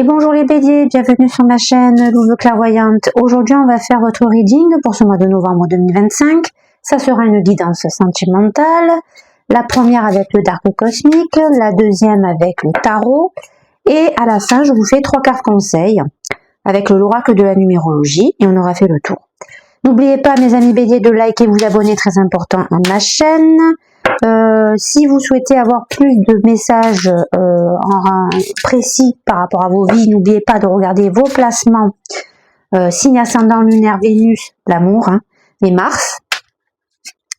bonjour les béliers, bienvenue sur ma chaîne Louve Clairvoyante. Aujourd'hui on va faire votre reading pour ce mois de novembre 2025. Ça sera une guidance sentimentale. La première avec le Dark Cosmique, la deuxième avec le Tarot. Et à la fin je vous fais 3 cartes conseils avec l'oracle de la numérologie et on aura fait le tour. N'oubliez pas mes amis béliers de liker et vous abonner, très important, à ma chaîne. Si vous souhaitez avoir plus de messages précis par rapport à vos vies, n'oubliez pas de regarder vos placements signe ascendant lunaire Vénus, l'amour, et Mars.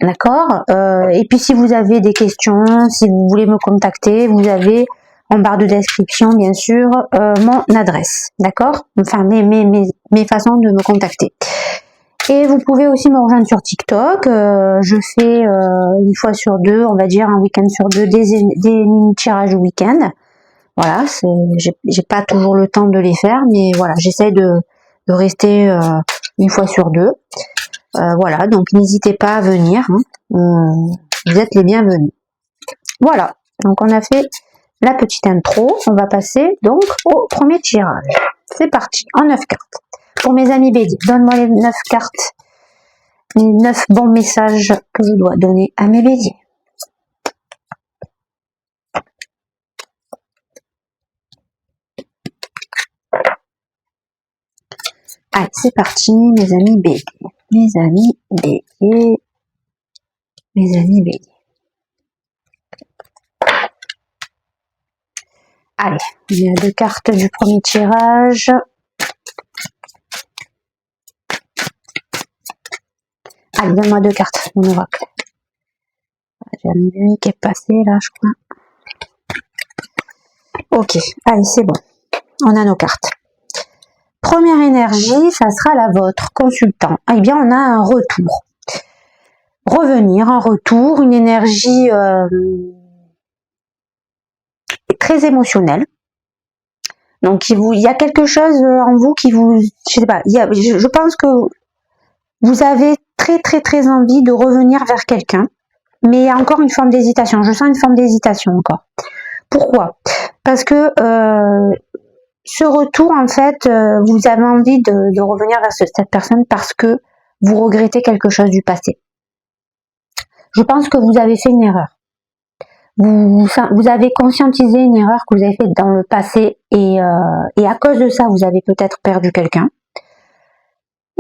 D'accord. Et puis si vous avez des questions, si vous voulez me contacter, vous avez en barre de description bien sûr mon adresse. D'accord. Enfin mes façons de me contacter. Et vous pouvez aussi me rejoindre sur TikTok. Je fais une fois sur deux, on va dire un week-end sur deux, des mini-tirages au week-end. Voilà, j'ai pas toujours le temps de les faire, mais voilà, j'essaie de rester une fois sur deux. Voilà, donc n'hésitez pas à venir. Vous êtes les bienvenus. Voilà, donc on a fait la petite intro. On va passer donc au premier tirage. C'est parti, en 9 cartes. Pour mes amis béliers, donne-moi les 9 cartes, les 9 bons messages que je dois donner à mes béliers. Allez, c'est parti, mes amis béliers. Mes amis béliers. Mes amis béliers. Allez, il y a 2 cartes du premier tirage. Allez, donne-moi 2 cartes, mon oracle. J'ai un nuit qui est passé là, je crois. Ok, allez, c'est bon. On a nos cartes. Première énergie, ça sera la vôtre, consultant. Eh bien, on a un retour. Revenir, un retour, une énergie très émotionnelle. Donc, il y a quelque chose en vous qui vous... Je sais pas, je pense que vous avez très envie de revenir vers quelqu'un. Mais il y a encore une forme d'hésitation. Je sens une forme d'hésitation encore. Pourquoi? Parce que ce retour, en fait, vous avez envie de revenir vers cette personne parce que vous regrettez quelque chose du passé. Je pense que vous avez fait une erreur. Vous avez conscientisé une erreur que vous avez faite dans le passé et à cause de ça, vous avez peut-être perdu quelqu'un.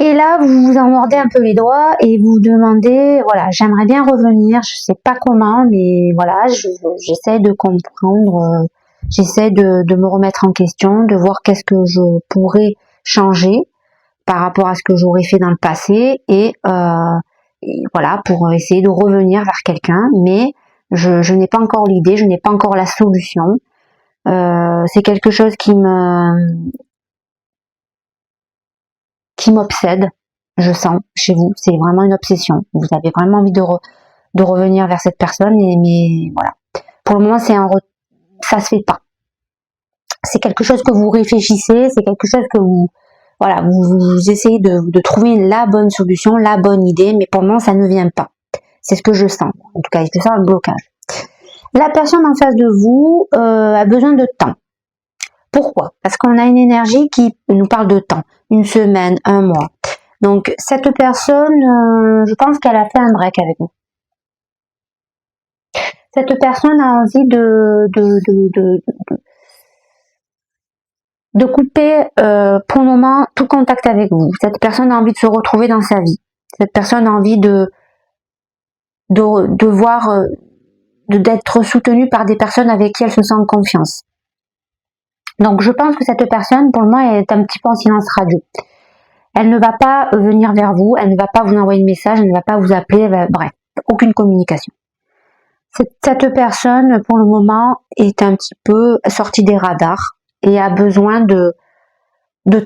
Et là, vous vous en mordez un peu les doigts et vous demandez, voilà, j'aimerais bien revenir, je sais pas comment, mais voilà, j'essaie de comprendre, j'essaie de me remettre en question, de voir qu'est-ce que je pourrais changer par rapport à ce que j'aurais fait dans le passé et voilà, pour essayer de revenir vers quelqu'un, mais je n'ai pas encore l'idée, je n'ai pas encore la solution. C'est quelque chose qui m'obsède, je sens chez vous, c'est vraiment une obsession. Vous avez vraiment envie de revenir vers cette personne, mais voilà. Pour le moment, ça se fait pas. C'est quelque chose que vous réfléchissez, c'est quelque chose que vous essayez de trouver la bonne solution, la bonne idée, mais pour le moment, ça ne vient pas. C'est ce que je sens. En tout cas, je sens un blocage. La personne en face de vous a besoin de temps. Pourquoi? Parce qu'on a une énergie qui nous parle de temps. Une semaine, un mois. Donc, cette personne, je pense qu'elle a fait un break avec vous. Cette personne a envie de couper pour le moment tout contact avec vous. Cette personne a envie de se retrouver dans sa vie. Cette personne a envie de voir, d'être soutenue par des personnes avec qui elle se sent en confiance. Donc je pense que cette personne, pour le moment, est un petit peu en silence radio. Elle ne va pas venir vers vous, elle ne va pas vous envoyer de message, elle ne va pas vous appeler, bref, aucune communication. Cette personne, pour le moment, est un petit peu sortie des radars et a besoin de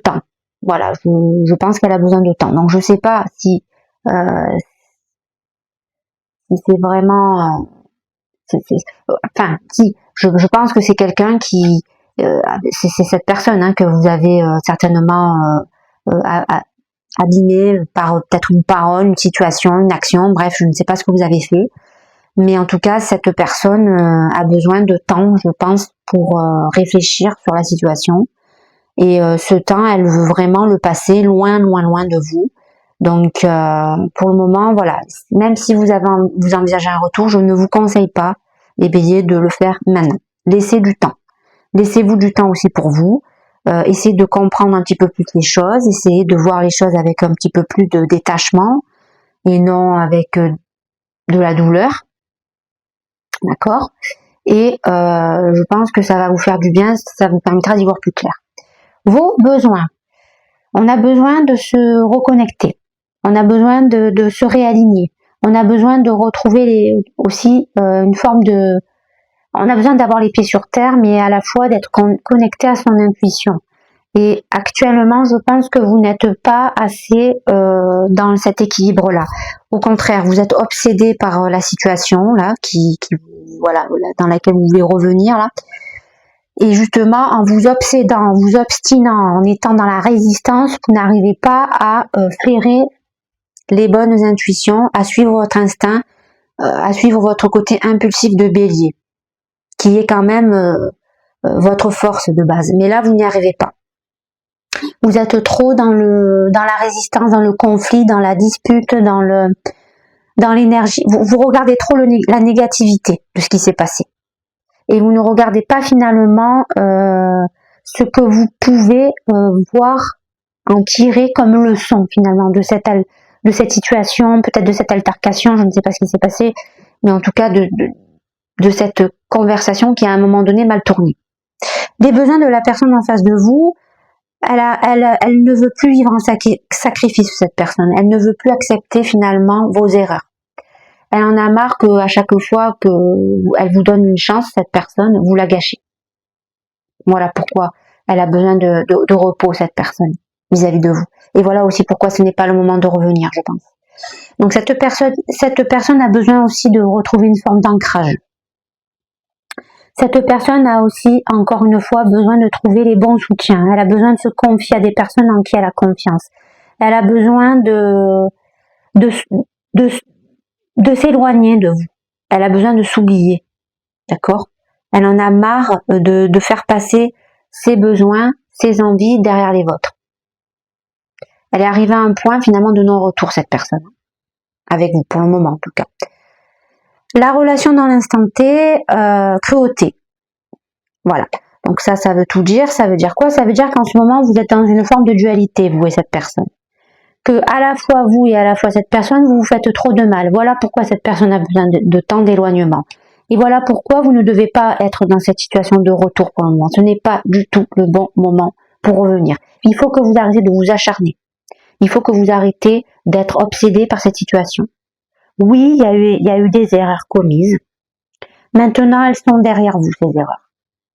temps. Voilà, je pense qu'elle a besoin de temps. Donc je ne sais pas si c'est vraiment... je pense que c'est quelqu'un qui... c'est cette personne que vous avez certainement abîmé par peut-être une parole, une situation, une action, bref, je ne sais pas ce que vous avez fait, mais en tout cas, cette personne a besoin de temps, je pense, pour réfléchir sur la situation, Et ce temps, elle veut vraiment le passer loin, loin, loin de vous. Donc, pour le moment, voilà, même si vous envisagez un retour, je ne vous conseille pas, les béliers, de le faire maintenant. Laissez du temps. Laissez-vous du temps aussi pour vous. Essayez de comprendre un petit peu plus les choses. Essayez de voir les choses avec un petit peu plus de détachement et non avec de la douleur. D'accord? Et je pense que ça va vous faire du bien, ça vous permettra d'y voir plus clair. Vos besoins. On a besoin de se reconnecter. On a besoin de se réaligner. On a besoin de retrouver aussi une forme de... On a besoin d'avoir les pieds sur terre, mais à la fois d'être connecté à son intuition. Et actuellement, je pense que vous n'êtes pas assez dans cet équilibre-là. Au contraire, vous êtes obsédé par la situation là, voilà, dans laquelle vous voulez revenir là. Et justement, en vous obsédant, en vous obstinant, en étant dans la résistance, vous n'arrivez pas à flairer les bonnes intuitions, à suivre votre instinct, à suivre votre côté impulsif de bélier, qui est quand même votre force de base. Mais là, vous n'y arrivez pas. Vous êtes trop dans la résistance, dans le conflit, dans la dispute, dans l'énergie. Vous regardez trop la négativité de ce qui s'est passé. Et vous ne regardez pas finalement ce que vous pouvez voir, en tirer comme leçon finalement de cette situation, peut-être de cette altercation, je ne sais pas ce qui s'est passé, mais en tout cas de cette conversation qui à un moment donné mal tourné. Des besoins de la personne en face de vous, elle ne veut plus vivre en sacrifice, cette personne. Elle ne veut plus accepter finalement vos erreurs. Elle en a marre qu'à chaque fois qu'elle vous donne une chance, cette personne, vous la gâchez. Voilà pourquoi elle a besoin de repos, cette personne, vis-à-vis de vous. Et voilà aussi pourquoi ce n'est pas le moment de revenir, je pense. Donc cette personne a besoin aussi de retrouver une forme d'ancrage. Cette personne a aussi, encore une fois, besoin de trouver les bons soutiens. Elle a besoin de se confier à des personnes en qui elle a confiance. Elle a besoin de s'éloigner de vous. Elle a besoin de s'oublier. D'accord? Elle en a marre de faire passer ses besoins, ses envies derrière les vôtres. Elle est arrivée à un point finalement de non-retour, cette personne. Avec vous, pour le moment en tout cas. La relation dans l'instant T, cruauté. Voilà. Donc ça veut tout dire. Ça veut dire quoi? Ça veut dire qu'en ce moment, vous êtes dans une forme de dualité, vous et cette personne. Que à la fois vous et à la fois cette personne, vous vous faites trop de mal. Voilà pourquoi cette personne a besoin de temps d'éloignement. Et voilà pourquoi vous ne devez pas être dans cette situation de retour pour le moment. Ce n'est pas du tout le bon moment pour revenir. Il faut que vous arrêtez de vous acharner. Il faut que vous arrêtez d'être obsédé par cette situation. Oui, il y a eu des erreurs commises. Maintenant, elles sont derrière vous, ces erreurs.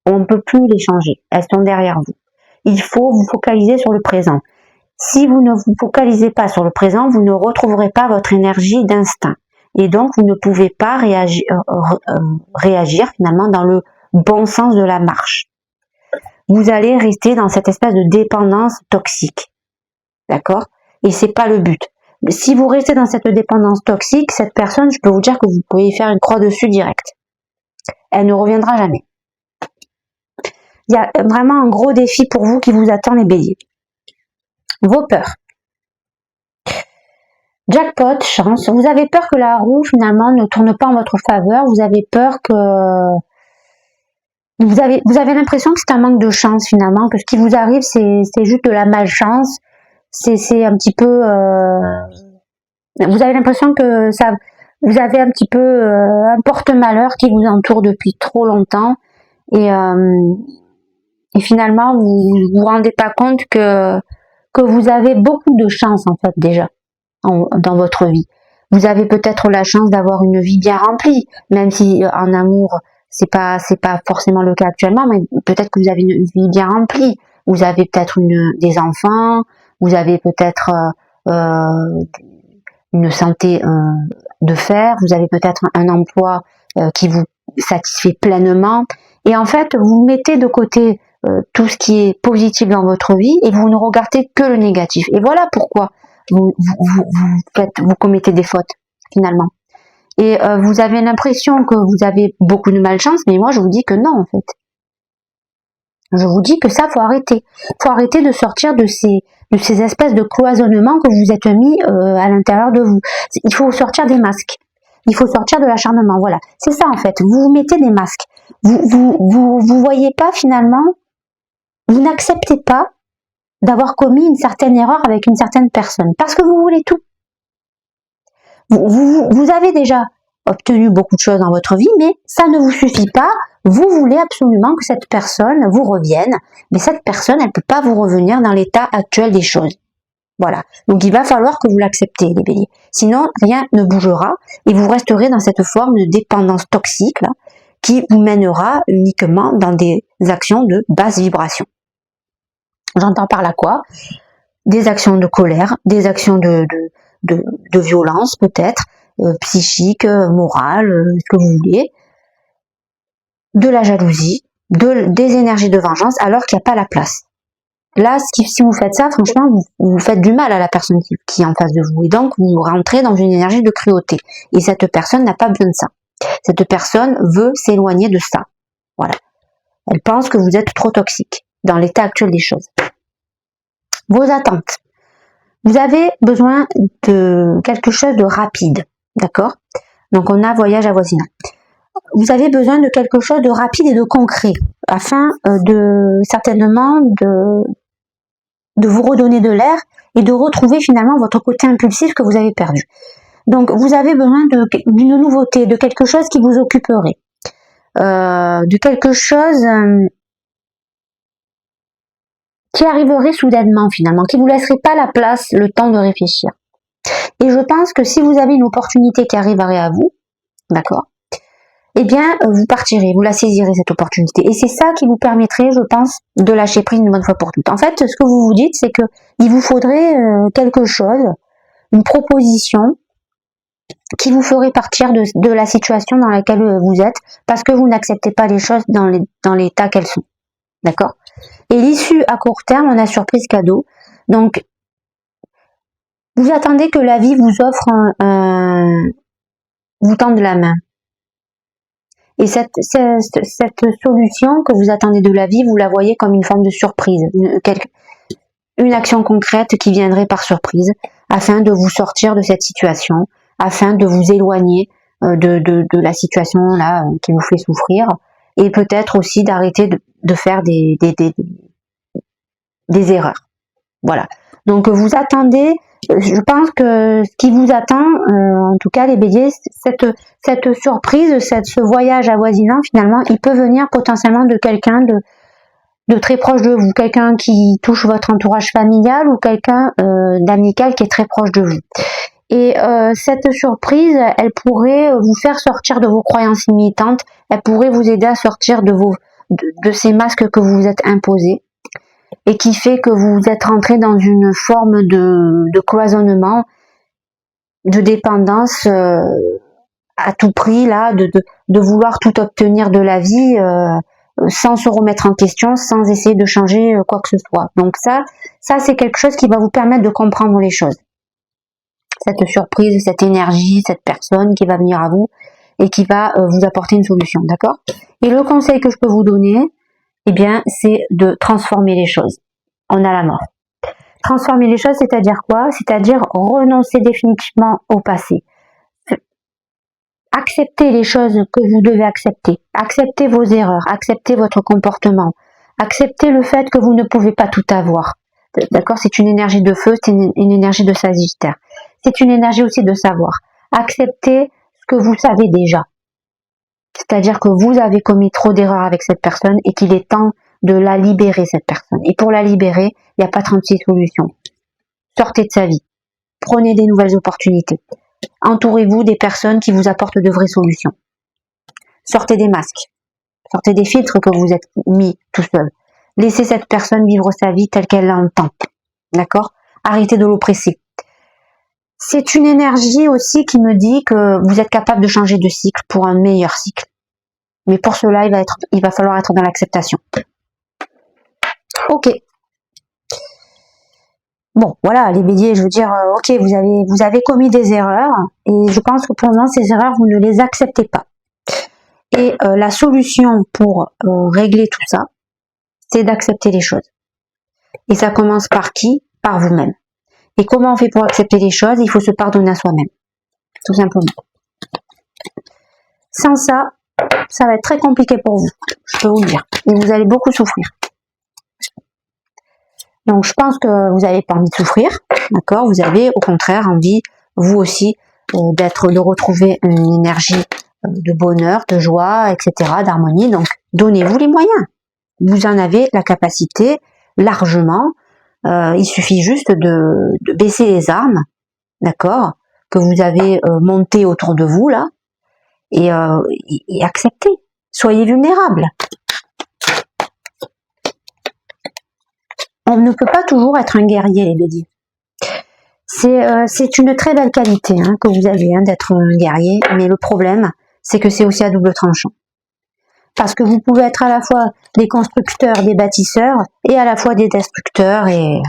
On ne peut plus les changer. Elles sont derrière vous. Il faut vous focaliser sur le présent. Si vous ne vous focalisez pas sur le présent, vous ne retrouverez pas votre énergie d'instinct. Et donc, vous ne pouvez pas réagir finalement dans le bon sens de la marche. Vous allez rester dans cette espèce de dépendance toxique. D'accord? Et c'est pas le but. Si vous restez dans cette dépendance toxique, cette personne, je peux vous dire que vous pouvez y faire une croix dessus direct. Elle ne reviendra jamais. Il y a vraiment un gros défi pour vous qui vous attend, les béliers. Vos peurs. Jackpot, chance. Vous avez peur que la roue, finalement, ne tourne pas en votre faveur. Vous avez peur que... Vous avez l'impression que c'est un manque de chance, finalement, que ce qui vous arrive, c'est juste de la malchance. C'est un petit peu... Vous avez l'impression que ça... Vous avez un petit peu un porte-malheur qui vous entoure depuis trop longtemps. Et finalement, vous vous rendez pas compte que vous avez beaucoup de chance, en fait, déjà, dans votre vie. Vous avez peut-être la chance d'avoir une vie bien remplie, même si en amour, c'est pas forcément le cas actuellement, mais peut-être que vous avez une vie bien remplie. Vous avez peut-être des enfants, vous avez peut-être une santé de fer, vous avez peut-être un emploi qui vous satisfait pleinement. Et en fait, vous mettez de côté tout ce qui est positif dans votre vie et vous ne regardez que le négatif. Et voilà pourquoi vous commettez des fautes, finalement. Et vous avez l'impression que vous avez beaucoup de malchance, mais moi je vous dis que non, en fait. Je vous dis que ça, faut arrêter. Faut arrêter de sortir de ces espèces de cloisonnements que vous êtes mis à l'intérieur de vous. Il faut sortir des masques. Il faut sortir de l'acharnement. Voilà. C'est ça, en fait. Vous vous mettez des masques. Vous voyez pas, finalement, vous n'acceptez pas d'avoir commis une certaine erreur avec une certaine personne. Parce que vous voulez tout. Vous avez déjà obtenu beaucoup de choses dans votre vie, mais ça ne vous suffit pas. Vous voulez absolument que cette personne vous revienne, mais cette personne, elle ne peut pas vous revenir dans l'état actuel des choses. Voilà. Donc il va falloir que vous l'acceptez, les béliers. Sinon, rien ne bougera et vous resterez dans cette forme de dépendance toxique là, qui vous mènera uniquement dans des actions de basse vibration. J'entends par là quoi? Des actions de colère, des actions de violence peut-être, psychique, morale, ce que vous voulez, de la jalousie, des énergies de vengeance, alors qu'il n'y a pas la place. Là, si vous faites ça, franchement, vous faites du mal à la personne qui est en face de vous. Et donc, vous rentrez dans une énergie de cruauté. Et cette personne n'a pas besoin de ça. Cette personne veut s'éloigner de ça. Voilà. Elle pense que vous êtes trop toxique dans l'état actuel des choses. Vos attentes. Vous avez besoin de quelque chose de rapide. D'accord? Donc, on a voyage avoisinant. Vous avez besoin de quelque chose de rapide et de concret afin certainement de vous redonner de l'air et de retrouver finalement votre côté impulsif que vous avez perdu. Donc vous avez besoin d'une nouveauté, de quelque chose qui vous occuperait, de quelque chose qui arriverait soudainement finalement, qui vous laisserait pas la place, le temps de réfléchir. Et je pense que si vous avez une opportunité qui arriverait à vous, d'accord, eh bien, vous partirez, vous la saisirez cette opportunité. Et c'est ça qui vous permettrait, je pense, de lâcher prise une bonne fois pour toutes. En fait, ce que vous vous dites, c'est que il vous faudrait quelque chose, une proposition qui vous ferait partir de la situation dans laquelle vous êtes, parce que vous n'acceptez pas les choses dans l'état qu'elles sont. D'accord? Et l'issue à court terme, on a surprise cadeau. Donc, vous attendez que la vie vous offre vous tende la main. Et cette solution que vous attendez de la vie, vous la voyez comme une forme de surprise, une action concrète qui viendrait par surprise, afin de vous sortir de cette situation, afin de vous éloigner de la situation là qui vous fait souffrir, et peut-être aussi d'arrêter de faire des erreurs. Voilà. Donc vous attendez. Je pense que ce qui vous attend, en tout cas les béliers, cette surprise, ce voyage avoisinant, finalement, il peut venir potentiellement de quelqu'un de très proche de vous, quelqu'un qui touche votre entourage familial ou quelqu'un d'amical qui est très proche de vous. Et cette surprise, elle pourrait vous faire sortir de vos croyances limitantes, elle pourrait vous aider à sortir de ces masques que vous vous êtes imposés, et qui fait que vous êtes rentré dans une forme de cloisonnement, de dépendance à tout prix, là, de vouloir tout obtenir de la vie sans se remettre en question, sans essayer de changer quoi que ce soit. Donc ça c'est quelque chose qui va vous permettre de comprendre les choses. Cette surprise, cette énergie, cette personne qui va venir à vous et qui va vous apporter une solution, d'accord? Et le conseil que je peux vous donner, eh bien, c'est de transformer les choses. On a la mort. Transformer les choses, c'est-à-dire quoi? C'est-à-dire renoncer définitivement au passé. Accepter les choses que vous devez accepter. Accepter vos erreurs. Accepter votre comportement. Accepter le fait que vous ne pouvez pas tout avoir. D'accord? C'est une énergie de feu, c'est une énergie de Sagittaire. C'est une énergie aussi de savoir. Accepter ce que vous savez déjà. C'est-à-dire que vous avez commis trop d'erreurs avec cette personne et qu'il est temps de la libérer, cette personne. Et pour la libérer, il n'y a pas 36 solutions. Sortez de sa vie. Prenez des nouvelles opportunités. Entourez-vous des personnes qui vous apportent de vraies solutions. Sortez des masques. Sortez des filtres que vous êtes mis tout seul. Laissez cette personne vivre sa vie telle qu'elle l'entend. D'accord? Arrêtez de l'oppresser. C'est une énergie aussi qui me dit que vous êtes capable de changer de cycle pour un meilleur cycle. Mais pour cela, il va falloir être dans l'acceptation. Ok. Bon, voilà, les béliers, je veux dire, ok, vous avez commis des erreurs, et je pense que pour le moment, ces erreurs, vous ne les acceptez pas. Et la solution pour régler tout ça, c'est d'accepter les choses. Et ça commence par qui? Par vous-même. Et comment on fait pour accepter les choses? Il faut se pardonner à soi-même, tout simplement. Sans ça, ça va être très compliqué pour vous, je peux vous le dire. Et vous allez beaucoup souffrir. Donc je pense que vous n'avez pas envie de souffrir, d'accord? Vous avez au contraire envie, vous aussi, de retrouver une énergie de bonheur, de joie, etc., d'harmonie. Donc donnez-vous les moyens. Vous en avez la capacité largement. Il suffit juste de baisser les armes, d'accord, que vous avez montées autour de vous là, et acceptez. Soyez vulnérables. On ne peut pas toujours être un guerrier, les béliers. C'est une très belle qualité que vous avez d'être un guerrier, mais le problème, c'est que c'est aussi à double tranchant. Parce que vous pouvez être à la fois des constructeurs, des bâtisseurs, et à la fois des destructeurs, et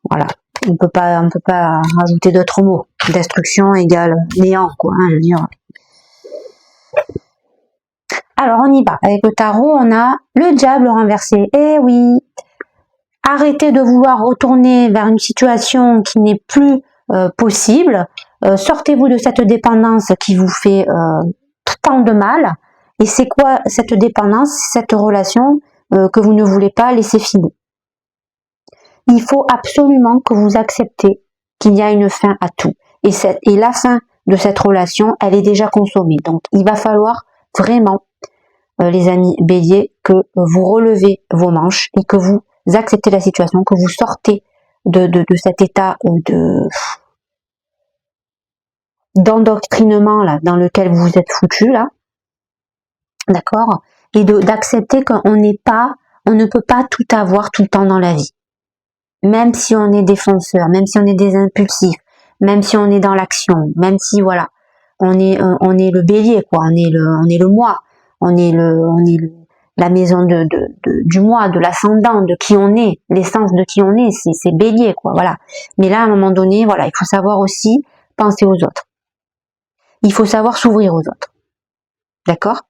voilà. On peut pas rajouter d'autres mots. Destruction égale néant, quoi, je veux dire. Alors on y va. Avec le tarot, on a le diable renversé. Eh oui. Arrêtez de vouloir retourner vers une situation qui n'est plus possible. Sortez-vous de cette dépendance qui vous fait tant de mal. Et c'est quoi cette dépendance, cette relation que vous ne voulez pas laisser filer? Il faut absolument que vous acceptez qu'il y a une fin à tout. Et la fin de cette relation, elle est déjà consommée. Donc il va falloir vraiment, les amis béliers, que vous relevez vos manches et que vous acceptez la situation, que vous sortez de cet état d'endoctrinement là dans lequel vous vous êtes foutu là, d'accord, et d'accepter qu'on ne peut pas tout avoir tout le temps dans la vie, même si on est défenseur, même si on est des impulsifs, même si on est dans l'action, même si voilà, on est le bélier quoi, on est le moi, on est la maison du moi, de l'ascendant, de qui on est, l'essence de qui on est, c'est bélier quoi, voilà. Mais là à un moment donné, voilà, il faut savoir aussi penser aux autres. Il faut savoir s'ouvrir aux autres. D'accord?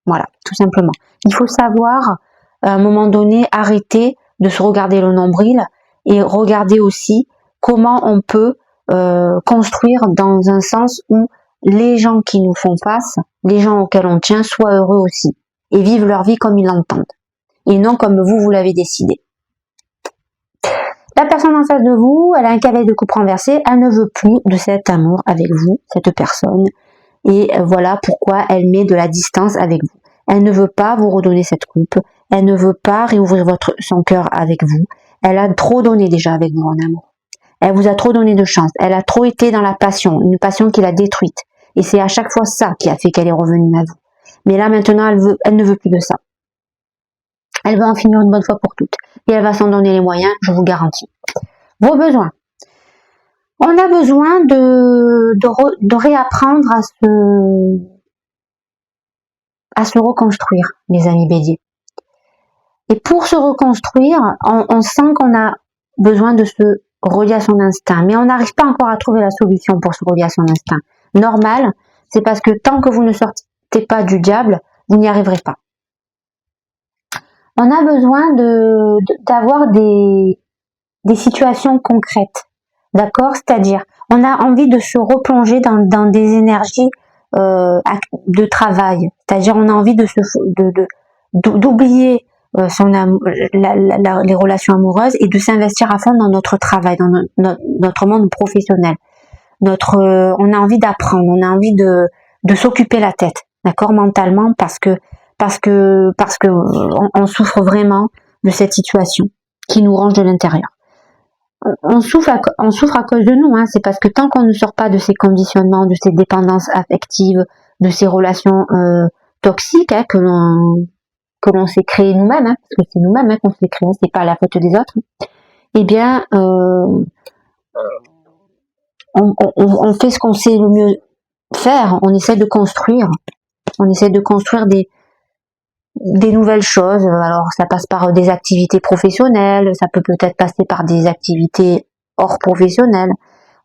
Voilà, tout simplement. Il faut savoir à un moment donné arrêter de se regarder le nombril et regarder aussi comment on peut construire dans un sens où les gens qui nous font face, les gens auxquels on tient, soient heureux aussi et vivent leur vie comme ils l'entendent et non comme vous l'avez décidé. La personne en face de vous, elle a un cavalier de coupe renversé, elle ne veut plus de cet amour avec vous, cette personne, et voilà pourquoi elle met de la distance avec vous. Elle ne veut pas vous redonner cette coupe, elle ne veut pas réouvrir son cœur avec vous, elle a trop donné déjà avec vous en amour. Elle vous a trop donné de chance, elle a trop été dans la passion, une passion qui l'a détruite, et c'est à chaque fois ça qui a fait qu'elle est revenue à vous. Mais là maintenant, elle ne veut plus de ça. Elle va en finir une bonne fois pour toutes. Et elle va s'en donner les moyens, je vous garantis. Vos besoins. On a besoin de réapprendre à se reconstruire, les amis béliers. Et pour se reconstruire, on sent qu'on a besoin de se relier à son instinct. Mais on n'arrive pas encore à trouver la solution pour se relier à son instinct. Normal, c'est parce que tant que vous ne sortez pas du diable, vous n'y arriverez pas. On a besoin d'avoir des situations concrètes, d'accord? C'est-à-dire, on a envie de se replonger dans des énergies de travail. C'est-à-dire, on a envie d'oublier les relations amoureuses et de s'investir à fond dans notre travail, dans notre monde professionnel. On a envie d'apprendre, on a envie de s'occuper la tête, d'accord, mentalement, parce que on souffre vraiment de cette situation qui nous range de l'intérieur. On souffre à cause de nous, c'est parce que tant qu'on ne sort pas de ces conditionnements, de ces dépendances affectives, de ces relations toxiques que l'on s'est créé nous-mêmes, parce que c'est nous-mêmes qu'on s'est créé, c'est pas la faute des autres. Eh bien, on fait ce qu'on sait le mieux faire. On essaie de construire des nouvelles choses. Alors ça passe par des activités professionnelles, ça peut peut-être passer par des activités hors professionnelles.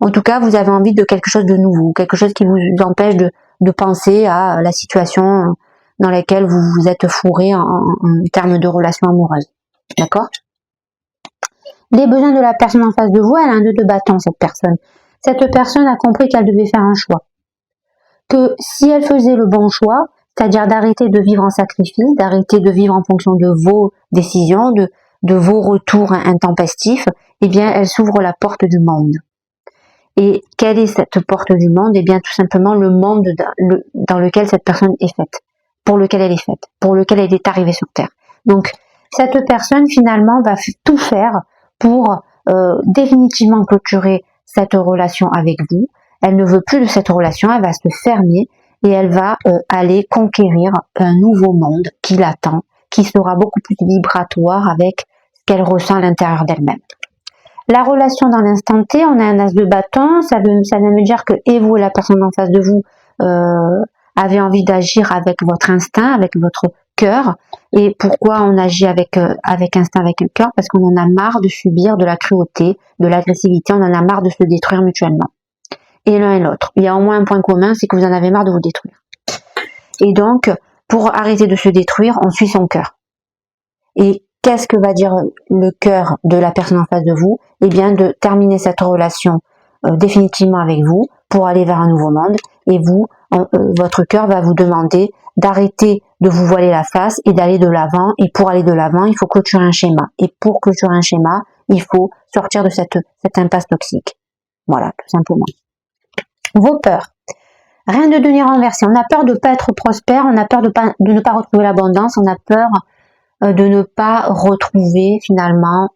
En tout cas, vous avez envie de quelque chose de nouveau, quelque chose qui vous empêche de penser à la situation dans lesquelles vous vous êtes fourré en termes de relations amoureuses. D'accord? Les besoins de la personne en face de vous, elle a un 2 de bâton, cette personne. Cette personne a compris qu'elle devait faire un choix. Que si elle faisait le bon choix, c'est-à-dire d'arrêter de vivre en sacrifice, d'arrêter de vivre en fonction de vos décisions, de vos retours intempestifs, eh bien, elle s'ouvre la porte du monde. Et quelle est cette porte du monde? Eh bien, tout simplement le monde dans lequel cette personne est faite, pour lequel elle est faite, pour lequel elle est arrivée sur Terre. Donc, cette personne, finalement, va tout faire pour définitivement clôturer cette relation avec vous. Elle ne veut plus de cette relation, elle va se fermer et elle va aller conquérir un nouveau monde qui l'attend, qui sera beaucoup plus vibratoire avec ce qu'elle ressent à l'intérieur d'elle-même. La relation dans l'instant T, on a un as de bâton, ça vient me dire que et vous et la personne en face de vous avez envie d'agir avec votre instinct, avec votre cœur. Et pourquoi on agit avec instinct, avec le cœur? Parce qu'on en a marre de subir de la cruauté, de l'agressivité, on en a marre de se détruire mutuellement. Et l'un et l'autre. Il y a au moins un point commun, c'est que vous en avez marre de vous détruire. Et donc, pour arrêter de se détruire, on suit son cœur. Et qu'est-ce que va dire le cœur de la personne en face de vous? Eh bien, de terminer cette relation définitivement avec vous pour aller vers un nouveau monde. Et vous, votre cœur va vous demander d'arrêter de vous voiler la face et d'aller de l'avant. Et pour aller de l'avant, il faut clôturer un schéma. Et pour clôturer un schéma, il faut sortir de cette impasse toxique. Voilà, tout simplement. Vos peurs. Rien de devenir renversé. On a peur de ne pas être prospère, on a peur de ne pas retrouver l'abondance, on a peur de ne pas retrouver finalement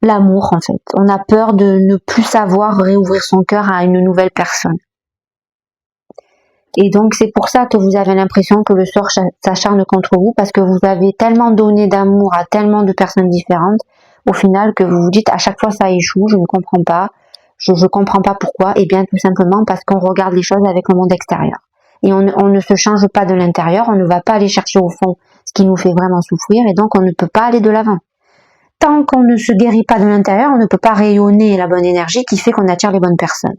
l'amour en fait. On a peur de ne plus savoir réouvrir son cœur à une nouvelle personne. Et donc c'est pour ça que vous avez l'impression que le sort s'acharne contre vous, parce que vous avez tellement donné d'amour à tellement de personnes différentes, au final que vous vous dites à chaque fois ça échoue, je ne comprends pas, je comprends pas pourquoi. Et bien tout simplement parce qu'on regarde les choses avec le monde extérieur. Et on ne se change pas de l'intérieur, on ne va pas aller chercher au fond ce qui nous fait vraiment souffrir, et donc on ne peut pas aller de l'avant. Tant qu'on ne se guérit pas de l'intérieur, on ne peut pas rayonner la bonne énergie qui fait qu'on attire les bonnes personnes.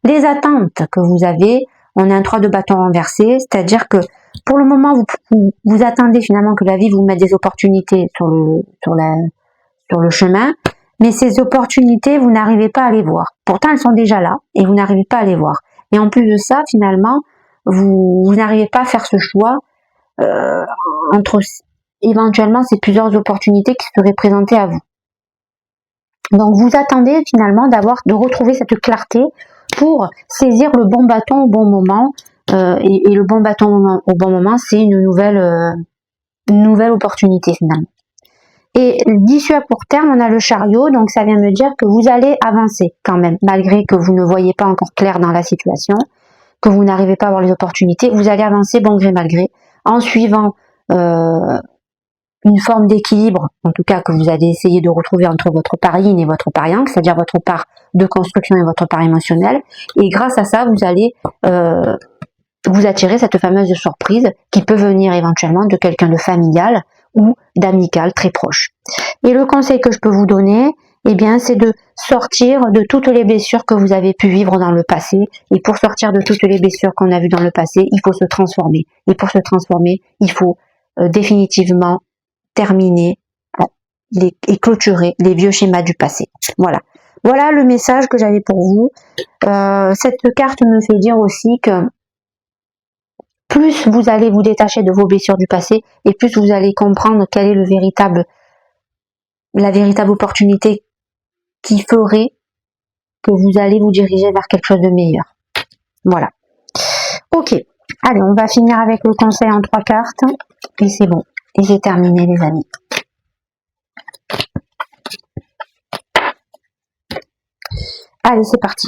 Les attentes que vous avez, on a un 3 de bâton renversé, c'est-à-dire que pour le moment, vous attendez finalement que la vie vous mette des opportunités sur le chemin, mais ces opportunités, vous n'arrivez pas à les voir. Pourtant, elles sont déjà là et vous n'arrivez pas à les voir. Et en plus de ça, finalement, vous n'arrivez pas à faire ce choix entre éventuellement ces plusieurs opportunités qui seraient présentées à vous. Donc vous attendez finalement de retrouver cette clarté pour saisir le bon bâton au bon moment, et le bon bâton au bon moment, c'est une nouvelle opportunité finalement. Et d'issue à court terme, on a le chariot, donc ça vient me dire que vous allez avancer quand même, malgré que vous ne voyez pas encore clair dans la situation, que vous n'arrivez pas à avoir les opportunités, vous allez avancer bon gré mal gré, en suivant une forme d'équilibre, en tout cas que vous allez essayer de retrouver entre votre part yin et votre part yang, c'est-à-dire votre part de construction et votre part émotionnelle. Et grâce à ça, vous allez vous attirer cette fameuse surprise qui peut venir éventuellement de quelqu'un de familial ou d'amical très proche. Et le conseil que je peux vous donner, eh bien, c'est de sortir de toutes les blessures que vous avez pu vivre dans le passé. Et pour sortir de toutes les blessures qu'on a vues dans le passé, il faut se transformer. Et pour se transformer, il faut définitivement terminer et clôturer les vieux schémas du passé. Voilà. Voilà le message que j'avais pour vous. Cette carte me fait dire aussi que plus vous allez vous détacher de vos blessures du passé, et plus vous allez comprendre quelle est la véritable opportunité qui ferait que vous allez vous diriger vers quelque chose de meilleur. Voilà. Ok. Allez, on va finir avec le conseil en 3 cartes. Et c'est bon. Et j'ai terminé, les amis. Allez, c'est parti.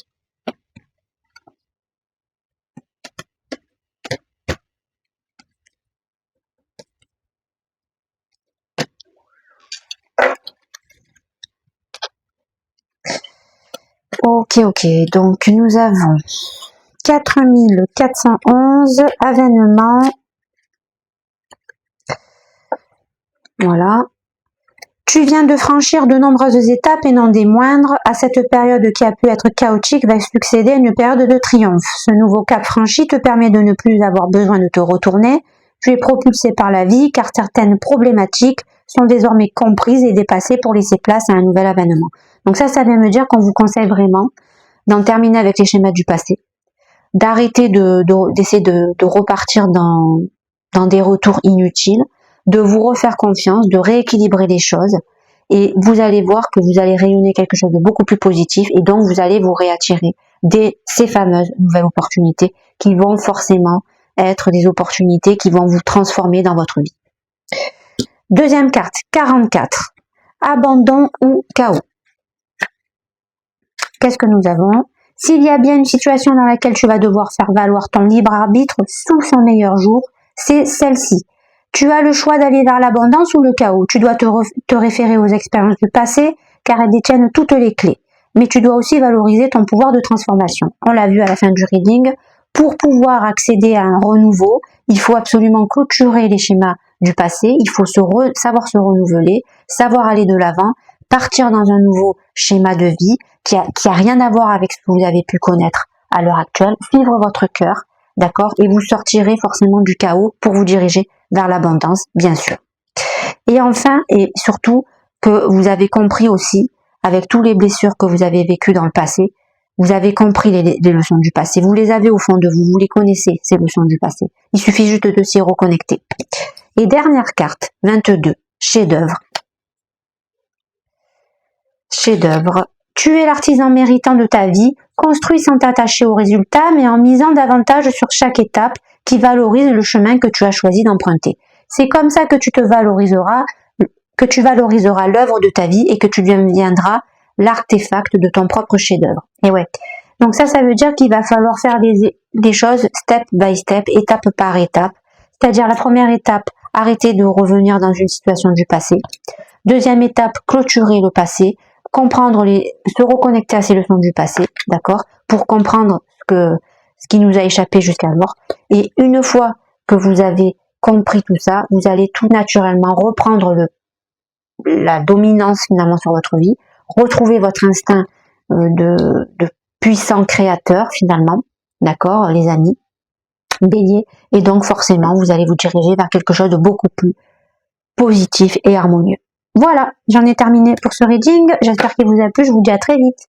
Ok, donc nous avons 4411 avènement. Voilà. Tu viens de franchir de nombreuses étapes et non des moindres. À cette période qui a pu être chaotique va succéder une période de triomphe. Ce nouveau cap franchi te permet de ne plus avoir besoin de te retourner. Tu es propulsé par la vie car certaines problématiques sont désormais comprises et dépassées pour laisser place à un nouvel avènement. Donc ça vient me dire qu'on vous conseille vraiment d'en terminer avec les schémas du passé, d'arrêter d'essayer de repartir dans des retours inutiles, de vous refaire confiance, de rééquilibrer les choses, et vous allez voir que vous allez rayonner quelque chose de beaucoup plus positif, et donc vous allez vous réattirer ces fameuses nouvelles opportunités qui vont forcément être des opportunités qui vont vous transformer dans votre vie. Deuxième carte, 44. Abandon ou chaos. Qu'est-ce que nous avons? S'il y a bien une situation dans laquelle tu vas devoir faire valoir ton libre arbitre sous son meilleur jour, c'est celle-ci. Tu as le choix d'aller vers l'abondance ou le chaos. Tu dois te référer aux expériences du passé car elles détiennent toutes les clés. Mais tu dois aussi valoriser ton pouvoir de transformation. On l'a vu à la fin du reading. Pour pouvoir accéder à un renouveau, il faut absolument clôturer les schémas du passé. Il faut savoir se renouveler, savoir aller de l'avant, partir dans un nouveau schéma de vie qui a rien à voir avec ce que vous avez pu connaître à l'heure actuelle. Suivre votre cœur, d'accord, et vous sortirez forcément du chaos pour vous diriger vers l'abondance, bien sûr. Et enfin, et surtout, que vous avez compris aussi, avec toutes les blessures que vous avez vécues dans le passé, vous avez compris les leçons du passé. Vous les avez au fond de vous, vous les connaissez, ces leçons du passé. Il suffit juste de s'y reconnecter. Et dernière carte, 22, chef-d'œuvre. Chef-d'œuvre. Tu es l'artisan méritant de ta vie, construis sans t'attacher aux résultats, mais en misant davantage sur chaque étape qui valorise le chemin que tu as choisi d'emprunter. C'est comme ça que tu valoriseras l'œuvre de ta vie et que tu deviendras l'artefact de ton propre chef-d'œuvre. Et ouais. Donc ça veut dire qu'il va falloir faire des choses step by step, étape par étape. C'est-à-dire la première étape, arrêter de revenir dans une situation du passé. Deuxième étape, clôturer le passé. Se reconnecter à ces leçons du passé, d'accord, pour comprendre ce qui nous a échappé jusqu'alors. Et une fois que vous avez compris tout ça, vous allez tout naturellement reprendre la dominance finalement sur votre vie, retrouver votre instinct de puissant créateur finalement, d'accord, les amis, bélier, et donc forcément vous allez vous diriger vers quelque chose de beaucoup plus positif et harmonieux. Voilà, j'en ai terminé pour ce reading. J'espère qu'il vous a plu. Je vous dis à très vite.